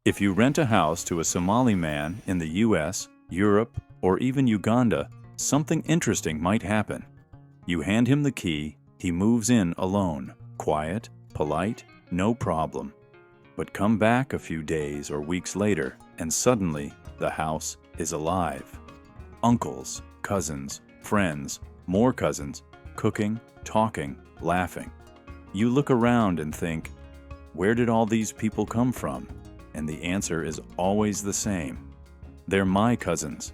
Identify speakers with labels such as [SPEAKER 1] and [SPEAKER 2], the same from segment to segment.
[SPEAKER 1] If you rent a house to a Somali man in the US, Europe, or even Uganda, something interesting might happen. You hand him the key, he moves in alone, quiet, polite, no problem. But come back a few days or weeks later, and suddenly the house is alive. Uncles, cousins, friends, more cousins, cooking, talking, laughing. You look around and think, where did all these people come from? And the answer is always the same. They're my cousins.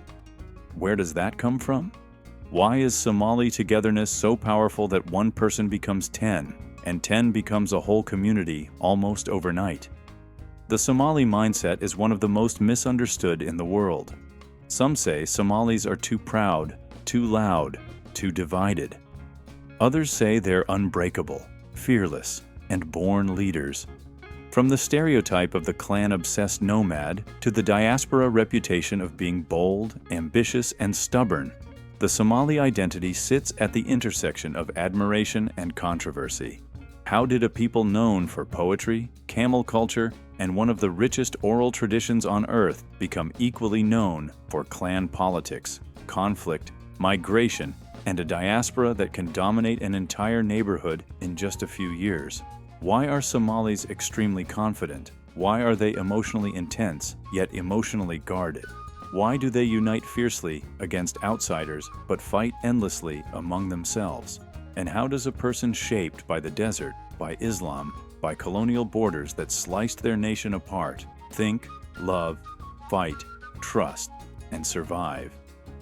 [SPEAKER 1] Where does that come from? Why is Somali togetherness so powerful that one person becomes 10, and 10 becomes a whole community almost overnight? The Somali mindset is one of the most misunderstood in the world. Some say Somalis are too proud, too loud, too divided. Others say they're unbreakable, fearless, and born leaders. From the stereotype of the clan-obsessed nomad to the diaspora reputation of being bold, ambitious, and stubborn, the Somali identity sits at the intersection of admiration and controversy. How did a people known for poetry, camel culture, and one of the richest oral traditions on earth become equally known for clan politics, conflict, migration, and a diaspora that can dominate an entire neighborhood in just a few years? Why are Somalis extremely confident? Why are they emotionally intense, yet emotionally guarded? Why do they unite fiercely against outsiders, but fight endlessly among themselves? And how does a person shaped by the desert, by Islam, by colonial borders that sliced their nation apart, think, love, fight, trust, and survive?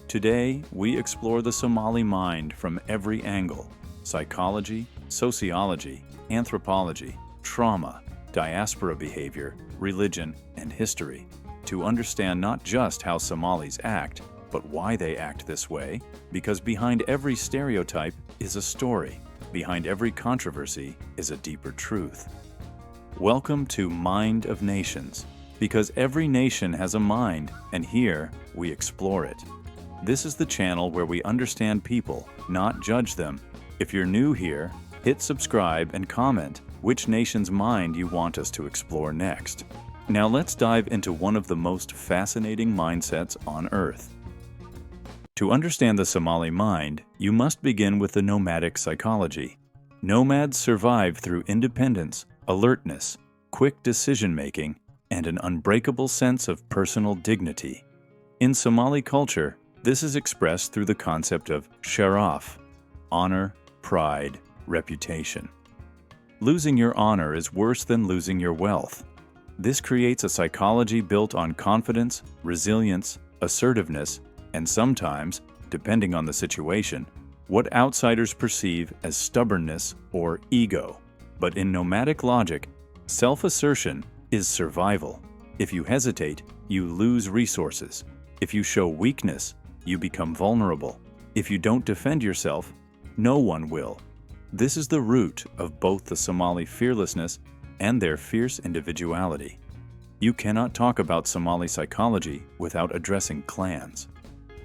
[SPEAKER 1] Today, we explore the Somali mind from every angle: psychology, sociology, anthropology, trauma, diaspora behavior, religion, and history, to understand not just how Somalis act, but why they act this way, because behind every stereotype is a story. Behind every controversy is a deeper truth. Welcome to Mind of Nations, because every nation has a mind, and here we explore it. This is the channel where we understand people, not judge them. If you're new here, hit subscribe and comment which nation's mind you want us to explore next. Now let's dive into one of the most fascinating mindsets on Earth. To understand the Somali mind, you must begin with the nomadic psychology. Nomads survive through independence, alertness, quick decision-making, and an unbreakable sense of personal dignity. In Somali culture, this is expressed through the concept of sharaf, honor, pride, reputation. Losing your honor is worse than losing your wealth. This creates a psychology built on confidence, resilience, assertiveness, and sometimes, depending on the situation, what outsiders perceive as stubbornness or ego. But in nomadic logic, self-assertion is survival. If you hesitate, you lose resources. If you show weakness, you become vulnerable. If you don't defend yourself, no one will. This is the root of both the Somali fearlessness and their fierce individuality. You cannot talk about Somali psychology without addressing clans.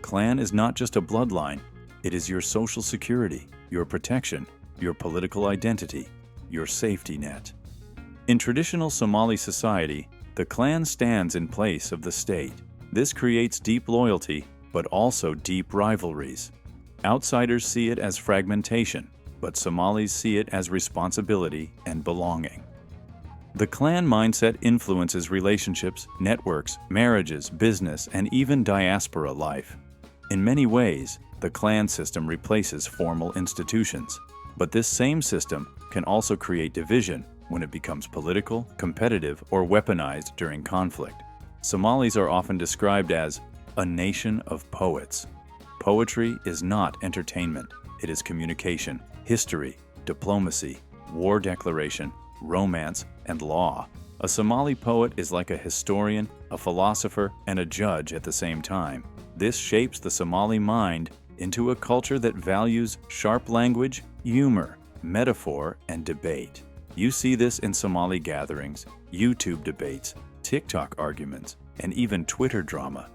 [SPEAKER 1] Clan is not just a bloodline, it is your social security, your protection, your political identity, your safety net. In traditional Somali society, the clan stands in place of the state. This creates deep loyalty, but also deep rivalries. Outsiders see it as fragmentation, but Somalis see it as responsibility and belonging. The clan mindset influences relationships, networks, marriages, business, and even diaspora life. In many ways, the clan system replaces formal institutions, but this same system can also create division when it becomes political, competitive, or weaponized during conflict. Somalis are often described as a nation of poets. Poetry is not entertainment, it is communication, history, diplomacy, war declaration, romance, and law. A Somali poet is like a historian, a philosopher, and a judge at the same time. This shapes the Somali mind into a culture that values sharp language, humor, metaphor, and debate. You see this in Somali gatherings, YouTube debates, TikTok arguments, and even Twitter drama.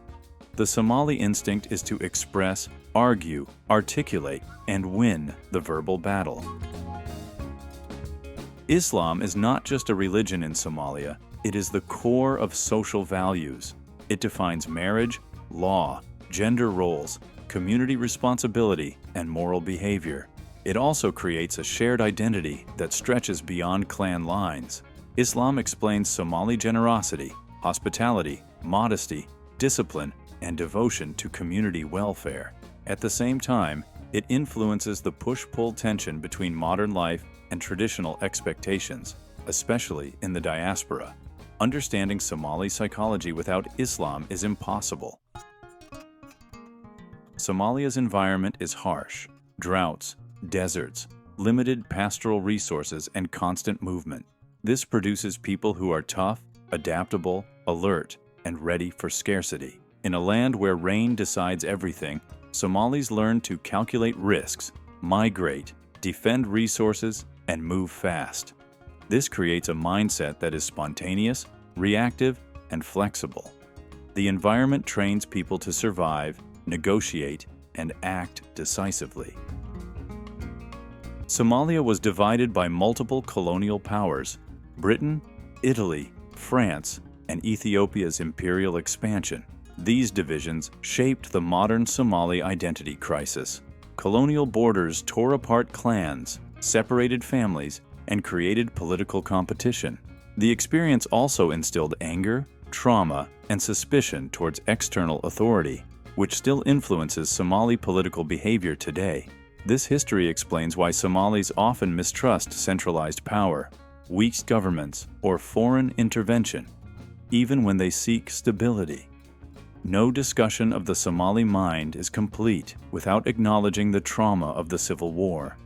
[SPEAKER 1] The Somali instinct is to express, argue, articulate, and win the verbal battle. Islam is not just a religion in Somalia, It is the core of social values. It defines marriage, law, gender roles, community responsibility, and moral behavior. It also creates a shared identity that stretches beyond clan lines. Islam explains Somali generosity, hospitality, modesty, discipline, and devotion to community welfare. At the same time, it influences the push-pull tension between modern life and traditional expectations, especially in the diaspora. Understanding Somali psychology without Islam is impossible. Somalia's environment is harsh. Droughts, deserts, limited pastoral resources, and constant movement. This produces people who are tough, adaptable, alert, and ready for scarcity. In a land where rain decides everything, Somalis learn to calculate risks, migrate, defend resources, and move fast. This creates a mindset that is spontaneous, reactive, and flexible. The environment trains people to survive, negotiate, and act decisively. Somalia was divided by multiple colonial powers: Britain, Italy, France, and Ethiopia's imperial expansion. These divisions shaped the modern Somali identity crisis. Colonial borders tore apart clans, separated families, and created political competition. The experience also instilled anger, trauma, and suspicion towards external authority, which still influences Somali political behavior today. This history explains why Somalis often mistrust centralized power, weak governments, or foreign intervention, even when they seek stability. No discussion of the Somali mind is complete without acknowledging the trauma of the civil war.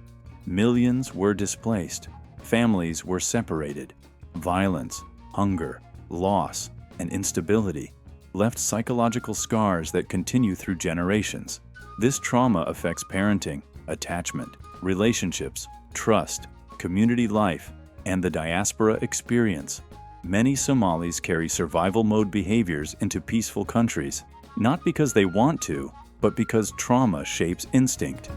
[SPEAKER 1] Millions were displaced, families were separated. Violence, hunger, loss, and instability left psychological scars that continue through generations. This trauma affects parenting, attachment, relationships, trust, community life, and the diaspora experience. Many Somalis carry survival mode behaviors into peaceful countries, not because they want to, but because trauma shapes instinct.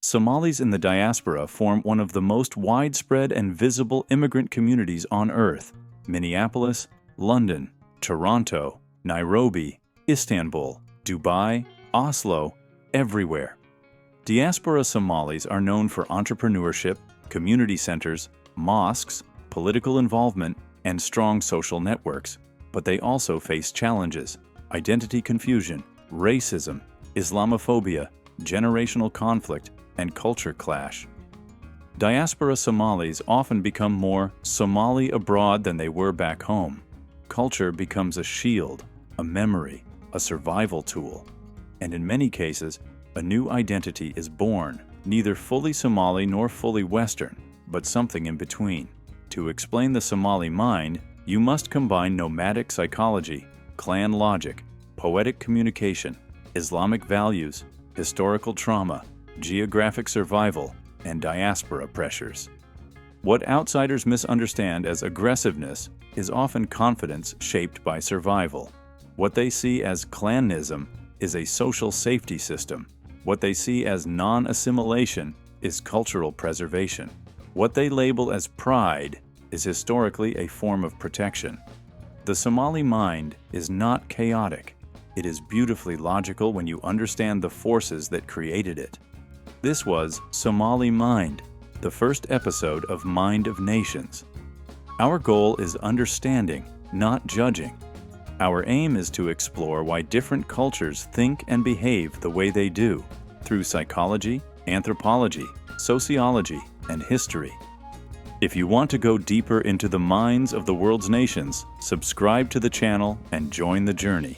[SPEAKER 1] Somalis in the diaspora form one of the most widespread and visible immigrant communities on Earth. Minneapolis, London, Toronto, Nairobi, Istanbul, Dubai, Oslo, everywhere. Diaspora Somalis are known for entrepreneurship, community centers, mosques, political involvement, and strong social networks, but they also face challenges: identity confusion, racism, Islamophobia, generational conflict, and culture clash. Diaspora Somalis often become more Somali abroad than they were back home. Culture becomes a shield, a memory, a survival tool, and in many cases, a new identity is born, neither fully Somali nor fully Western, but something in between. To explain the Somali mind, you must combine nomadic psychology, clan logic, poetic communication, Islamic values, historical trauma, geographic survival, and diaspora pressures. What outsiders misunderstand as aggressiveness is often confidence shaped by survival. What they see as clanism is a social safety system. What they see as non-assimilation is cultural preservation. What they label as pride is historically a form of protection. The Somali mind is not chaotic. It is beautifully logical when you understand the forces that created it. This was Somali Mind, the first episode of Mind of Nations. Our goal is understanding, not judging. Our aim is to explore why different cultures think and behave the way they do, through psychology, anthropology, sociology, and history. If you want to go deeper into the minds of the world's nations, subscribe to the channel and join the journey.